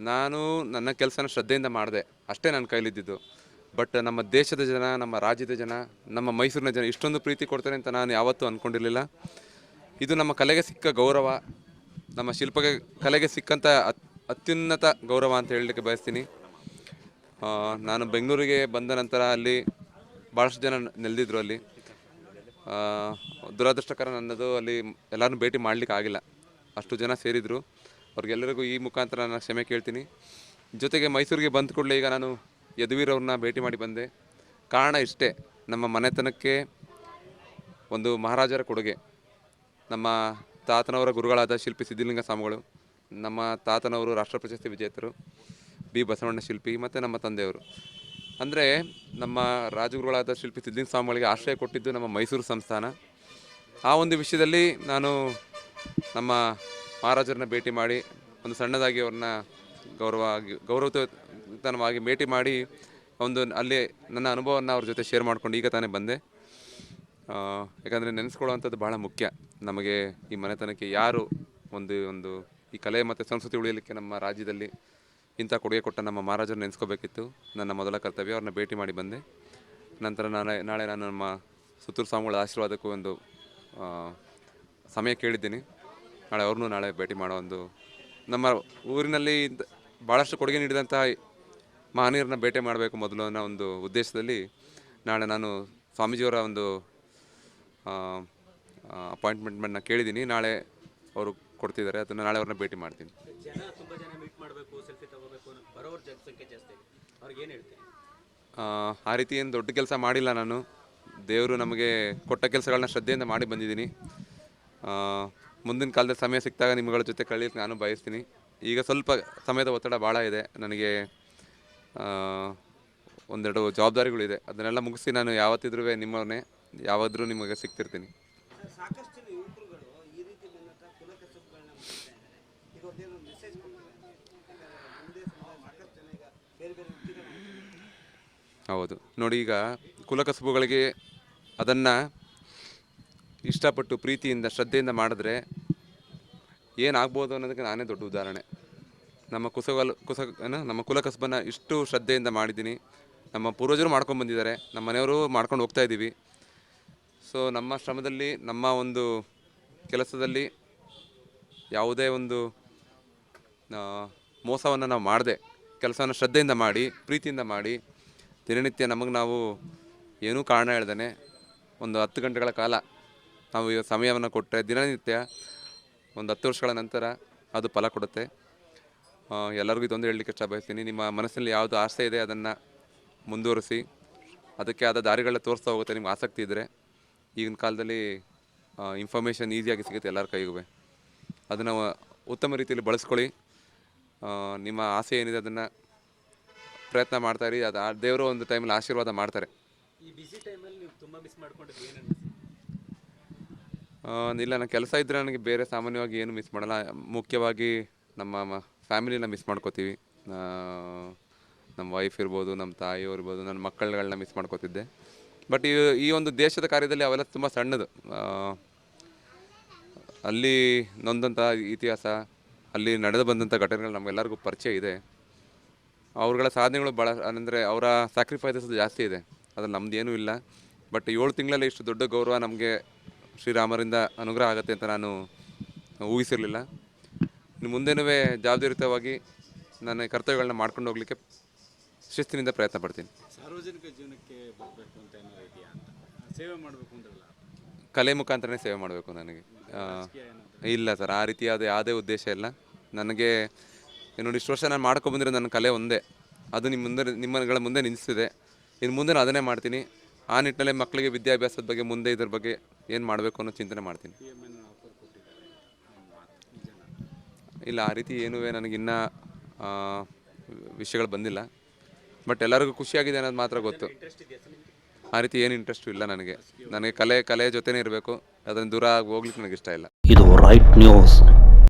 ನಾನು ನನ್ನ ಕೆಲಸನ ಶ್ರದ್ಧೆಯಿಂದ ಮಾಡಿದೆ, ಅಷ್ಟೇ ನನ್ನ ಕೈಲಿದ್ದಿದ್ದು. ಬಟ್ ನಮ್ಮ ದೇಶದ ಜನ, ನಮ್ಮ ರಾಜ್ಯದ ಜನ, ನಮ್ಮ ಮೈಸೂರಿನ ಜನ ಇಷ್ಟೊಂದು ಪ್ರೀತಿ ಕೊಡ್ತಾರೆ ಅಂತ ನಾನು ಯಾವತ್ತೂ ಅಂದ್ಕೊಂಡಿರಲಿಲ್ಲ. ಇದು ನಮ್ಮ ಕಲೆಗೆ ಸಿಕ್ಕ ಗೌರವ, ನಮ್ಮ ಕಲೆಗೆ ಸಿಕ್ಕಂಥ ಅತ್ಯುನ್ನತ ಗೌರವ ಅಂತ ಹೇಳಲಿಕ್ಕೆ ಬಯಸ್ತೀನಿ. ನಾನು ಬೆಂಗಳೂರಿಗೆ ಬಂದ ನಂತರ ಅಲ್ಲಿ ಭಾಳಷ್ಟು ಜನ ನೆಲೆದಿದ್ರು. ಅಲ್ಲಿ ದುರದೃಷ್ಟಕರ ನನ್ನದು, ಅಲ್ಲಿ ಎಲ್ಲರನ್ನೂ ಭೇಟಿ ಮಾಡಲಿಕ್ಕೆ ಆಗಿಲ್ಲ. ಅಷ್ಟು ಜನ ಸೇರಿದರು. ಅವ್ರಿಗೆಲ್ಲರಿಗೂ ಈ ಮುಖಾಂತರ ನಾನು ಕ್ಷಮೆ ಕೇಳ್ತೀನಿ. ಜೊತೆಗೆ ಮೈಸೂರಿಗೆ ಬಂದ ಕೂಡಲೇ ಈಗ ನಾನು ಯದುವೀರವ್ರನ್ನ ಭೇಟಿ ಮಾಡಿ ಬಂದೆ. ಕಾರಣ ಇಷ್ಟೇ, ನಮ್ಮ ಮನೆತನಕ್ಕೆ ಒಂದು ಮಹಾರಾಜರ ಕೊಡುಗೆ. ನಮ್ಮ ತಾತನವರ ಗುರುಗಳಾದ ಶಿಲ್ಪಿ ಸಿದ್ಧಲಿಂಗ ಸ್ವಾಮಿಗಳು, ನಮ್ಮ ತಾತನವರು ರಾಷ್ಟ್ರ ಪ್ರಶಸ್ತಿ ವಿಜೇತರು ಬಿ ಬಸವಣ್ಣ ಶಿಲ್ಪಿ, ಮತ್ತು ನಮ್ಮ ತಂದೆಯವರು. ಅಂದರೆ ನಮ್ಮ ರಾಜಗುರುಗಳಾದ ಶಿಲ್ಪಿ ಸಿದ್ಧಲಿಂಗ ಸ್ವಾಮಿಗಳಿಗೆ ಆಶ್ರಯ ಕೊಟ್ಟಿದ್ದು ನಮ್ಮ ಮೈಸೂರು ಸಂಸ್ಥಾನ. ಆ ಒಂದು ವಿಷಯದಲ್ಲಿ ನಾನು ನಮ್ಮ ಮಹಾರಾಜರನ್ನ ಭೇಟಿ ಮಾಡಿ ಒಂದು ಸಣ್ಣದಾಗಿ ಅವ್ರನ್ನ ಗೌರವತನವಾಗಿ ಭೇಟಿ ಮಾಡಿ ಒಂದು ಅಲ್ಲಿ ನನ್ನ ಅನುಭವವನ್ನು ಅವ್ರ ಜೊತೆ ಶೇರ್ ಮಾಡ್ಕೊಂಡು ಈಗ ತಾನೇ ಬಂದೆ. ಯಾಕಂದರೆ ನೆನೆಸ್ಕೊಳ್ಳುವಂಥದ್ದು ಭಾಳ ಮುಖ್ಯ. ನಮಗೆ ಈ ಮನೆತನಕ್ಕೆ ಯಾರು ಒಂದು ಈ ಕಲೆ ಮತ್ತು ಸಂಸ್ಕೃತಿ ಉಳಿಯಲಿಕ್ಕೆ ನಮ್ಮ ರಾಜ್ಯದಲ್ಲಿ ಇಂಥ ಕೊಡುಗೆ ಕೊಟ್ಟ ನಮ್ಮ ಮಹಾರಾಜರು ನೆನೆಸ್ಕೋಬೇಕಿತ್ತು. ನನ್ನ ಮೊದಲ ಕರ್ತವ್ಯ. ಅವ್ರನ್ನ ಭೇಟಿ ಮಾಡಿ ಬಂದೆ. ನಂತರ ನಾಳೆ ನಾನು ನಮ್ಮ ಸುತ್ತೂರು ಸ್ವಾಮಿಗಳ ಆಶೀರ್ವಾದಕ್ಕೂ ಒಂದು ಸಮಯ ಕೇಳಿದ್ದೀನಿ. ನಾಳೆ ಭೇಟಿ ಮಾಡೋ ಒಂದು, ನಮ್ಮ ಊರಿನಲ್ಲಿ ಭಾಳಷ್ಟು ಕೊಡುಗೆ ನೀಡಿದಂಥ ಮಹನೀಯರನ್ನ ಭೇಟಿ ಮಾಡಬೇಕು ಮೊದಲು ಅನ್ನೋ ಒಂದು ಉದ್ದೇಶದಲ್ಲಿ ನಾಳೆ ನಾನು ಸ್ವಾಮೀಜಿಯವರ ಒಂದು ಅಪಾಯಿಂಟ್ಮೆಂಟ್ನ ಕೇಳಿದ್ದೀನಿ. ನಾಳೆ ಅವರು ಕೊಡ್ತಿದ್ದಾರೆ, ಅದನ್ನು ನಾಳೆ ಅವ್ರನ್ನ ಭೇಟಿ ಮಾಡ್ತೀನಿ. ಆ ರೀತಿ ಏನು ದೊಡ್ಡ ಕೆಲಸ ಮಾಡಿಲ್ಲ ನಾನು. ದೇವರು ನಮಗೆ ಕೊಟ್ಟ ಕೆಲಸಗಳನ್ನ ಶ್ರದ್ಧೆಯಿಂದ ಮಾಡಿ ಬಂದಿದ್ದೀನಿ. ಮುಂದಿನ ಕಾಲದಲ್ಲಿ ಸಮಯ ಸಿಕ್ಕಿದಾಗ ನಿಮ್ಮಗಳ ಜೊತೆ ಕಳೀಲಿಕ್ಕೆ ನಾನು ಬಯಸ್ತೀನಿ. ಈಗ ಸ್ವಲ್ಪ ಸಮಯದ ಒತ್ತಡ ಭಾಳ ಇದೆ ನನಗೆ. ಒಂದೆರಡು ಜವಾಬ್ದಾರಿಗಳಿದೆ, ಅದನ್ನೆಲ್ಲ ಮುಗಿಸಿ ನಾನು ಯಾವತ್ತಿದ್ರೂ ನಿಮ್ಮವನ್ನೇ, ಯಾವಾದರೂ ನಿಮಗೆ ಸಿಗ್ತಿರ್ತೀನಿ. ಹೌದು ನೋಡಿ, ಈಗ ಕುಲಕಸುಬುಗಳಿಗೆ ಅದನ್ನು ಇಷ್ಟಪಟ್ಟು ಪ್ರೀತಿಯಿಂದ ಶ್ರದ್ಧೆಯಿಂದ ಮಾಡಿದ್ರೆ ಏನಾಗ್ಬೋದು ಅನ್ನೋದಕ್ಕೆ ನಾನೇ ದೊಡ್ಡ ಉದಾಹರಣೆ. ನಮ್ಮ ಕುಲಕಸುಬನ್ನು ಇಷ್ಟು ಶ್ರದ್ಧೆಯಿಂದ ಮಾಡಿದ್ದೀನಿ. ನಮ್ಮ ಪೂರ್ವಜರು ಮಾಡ್ಕೊಂಡು ಬಂದಿದ್ದಾರೆ, ನಮ್ಮ ಮನೆಯವರು ಮಾಡ್ಕೊಂಡು ಹೋಗ್ತಾ ಇದ್ದೀವಿ. ಸೊ ನಮ್ಮ ಶ್ರಮದಲ್ಲಿ, ನಮ್ಮ ಒಂದು ಕೆಲಸದಲ್ಲಿ ಯಾವುದೇ ಒಂದು ಮೋಸವನ್ನು ನಾವು ಮಾಡದೆ ಕೆಲಸವನ್ನು ಶ್ರದ್ಧೆಯಿಂದ ಮಾಡಿ ಪ್ರೀತಿಯಿಂದ ಮಾಡಿ ದಿನನಿತ್ಯ ನಮಗೆ ನಾವು ಏನೂ ಕಾರಣ ಹೇಳ್ದೇ ಒಂದು 10 ಗಂಟೆಗಳ ಕಾಲ ನಾವು ಸಮಯವನ್ನು ಕೊಟ್ಟರೆ ದಿನನಿತ್ಯ ಒಂದು 10 ವರ್ಷಗಳ ನಂತರ ಅದು ಫಲ ಕೊಡುತ್ತೆ. ಎಲ್ಲರಿಗೂ ಇದೊಂದು ಹೇಳಲಿಕ್ಕೆ ಇಷ್ಟ ಬಯಸ್ತೀನಿ. ನಿಮ್ಮ ಮನಸ್ಸಲ್ಲಿ ಯಾವುದು ಆಸೆ ಇದೆ ಅದನ್ನು ಮುಂದುವರಿಸಿ, ಅದಕ್ಕೆ ಆದ ದಾರಿಗಳನ್ನ ತೋರಿಸ್ತಾ ಹೋಗುತ್ತೆ. ನಿಮ್ಗೆ ಆಸಕ್ತಿ ಇದ್ದರೆ ಈಗಿನ ಕಾಲದಲ್ಲಿ ಇನ್ಫಾರ್ಮೇಷನ್ ಈಸಿಯಾಗಿ ಸಿಗುತ್ತೆ ಎಲ್ಲರ ಕೈಗೂ. ಅದನ್ನು ಉತ್ತಮ ರೀತಿಯಲ್ಲಿ ಬಳಸ್ಕೊಳ್ಳಿ. ನಿಮ್ಮ ಆಸೆ ಏನಿದೆ ಅದನ್ನು ಪ್ರಯತ್ನ ಮಾಡ್ತಾಯಿರಿ. ಅದು ದೇವರು ಒಂದು ಟೈಮಲ್ಲಿ ಆಶೀರ್ವಾದ ಮಾಡ್ತಾರೆ. ಇಲ್ಲ, ನನ್ನ ಕೆಲಸ ಇದ್ದರೆ ನನಗೆ ಬೇರೆ ಸಾಮಾನ್ಯವಾಗಿ ಏನು ಮಿಸ್ ಮಾಡಲ್ಲ. ಮುಖ್ಯವಾಗಿ ನಮ್ಮ ಫ್ಯಾಮಿಲಿನ ಮಿಸ್ ಮಾಡ್ಕೋತೀವಿ. ನಮ್ಮ ವೈಫ್ ಇರ್ಬೋದು, ನಮ್ಮ ತಾಯಿಯವ್ರು ಇರ್ಬೋದು, ನನ್ನ ಮಕ್ಕಳುಗಳನ್ನ ಮಿಸ್ ಮಾಡ್ಕೋತಿದ್ದೆ. ಬಟ್ ಈ ಒಂದು ದೇಶದ ಕಾರ್ಯದಲ್ಲಿ ಅವೆಲ್ಲ ತುಂಬ ಸಣ್ಣದು. ಅಲ್ಲಿ ನೊಂದಂಥ ಇತಿಹಾಸ, ಅಲ್ಲಿ ನಡೆದು ಬಂದಂಥ ಘಟನೆಗಳು ನಮಗೆಲ್ಲರಿಗೂ ಪರಿಚಯ ಇದೆ. ಅವ್ರಗಳ ಸಾಧನೆಗಳು ಭಾಳ, ಅಂದರೆ ಅವರ ಸ್ಯಾಕ್ರಿಫೈಸಸ್ ಜಾಸ್ತಿ ಇದೆ, ಅದ್ರಲ್ಲಿ ನಮ್ದು ಏನೂ ಇಲ್ಲ. ಬಟ್ 7 ತಿಂಗಳಲ್ಲಿ ಇಷ್ಟು ದೊಡ್ಡ ಗೌರವ ನಮಗೆ ಶ್ರೀರಾಮರಿಂದ ಅನುಗ್ರಹ ಆಗುತ್ತೆ ಅಂತ ನಾನು ಊಹಿಸಿರಲಿಲ್ಲ. ಇನ್ನು ಮುಂದೇನೂ ಜವಾಬ್ದಾರಿಯುತವಾಗಿ ನನ್ನ ಕರ್ತವ್ಯಗಳನ್ನ ಮಾಡ್ಕೊಂಡು ಹೋಗಲಿಕ್ಕೆ ಶಿಸ್ತಿನಿಂದ ಪ್ರಯತ್ನ ಪಡ್ತೀನಿ. ಸಾರ್ವಜನಿಕ ಜೀವನಕ್ಕೆ ಬರಬೇಕು ಅಂತ ಏನಾದ್ರು ಇದೆಯಾ ಅಂತ? ಸೇವೆ ಮಾಡಬೇಕು ಅಂತಲ್ಲ, ಕಲೆ ಮುಖಾಂತರನೇ ಸೇವೆ ಮಾಡಬೇಕು ನನಗೆ. ಇಲ್ಲ ಸರ್, ಆ ರೀತಿ ಯಾವುದೇ ಉದ್ದೇಶ ಇಲ್ಲ ನನಗೆ. ನೋಡಿ, ಇಷ್ಟು ವರ್ಷ ನಾನು ಮಾಡ್ಕೊಂಬಂದಿರೋ ನನ್ನ ಕಲೆ ಒಂದೇ, ಅದು ನಿಮ್ಮಗಳ ಮುಂದೆ ನಿಲ್ಲಿಸಿದೆ. ಇನ್ನು ಮುಂದೆ ನಾನು ಅದನ್ನೇ ಮಾಡ್ತೀನಿ. ಆ ನಿಟ್ಟಿನಲ್ಲಿ ಮಕ್ಕಳಿಗೆ ವಿದ್ಯಾಭ್ಯಾಸದ ಬಗ್ಗೆ, ಮುಂದೆ ಇದ್ರ ಬಗ್ಗೆ ಏನು ಮಾಡಬೇಕು ಅನ್ನೋ ಚಿಂತನೆ ಮಾಡ್ತೀನಿ. ಇಲ್ಲ, ಆ ರೀತಿ ಏನೂ ನನಗಿನ್ನೂ ವಿಷಯಗಳು ಬಂದಿಲ್ಲ. ಬಟ್ ಎಲ್ಲರಿಗೂ ಖುಷಿಯಾಗಿದೆ ಅನ್ನೋದು ಮಾತ್ರ ಗೊತ್ತು. ಆ ರೀತಿ ಏನು ಇಂಟ್ರೆಸ್ಟು ಇಲ್ಲ ನನಗೆ. ಕಲೆಯ ಜೊತೆನೇ ಇರಬೇಕು, ಅದನ್ನು ದೂರ ಹೋಗ್ಲಿಕ್ಕೆ ನನಗೆ ಇಷ್ಟ ಇಲ್ಲ. ಇದು ರೈಟ್ ನ್ಯೂಸ್.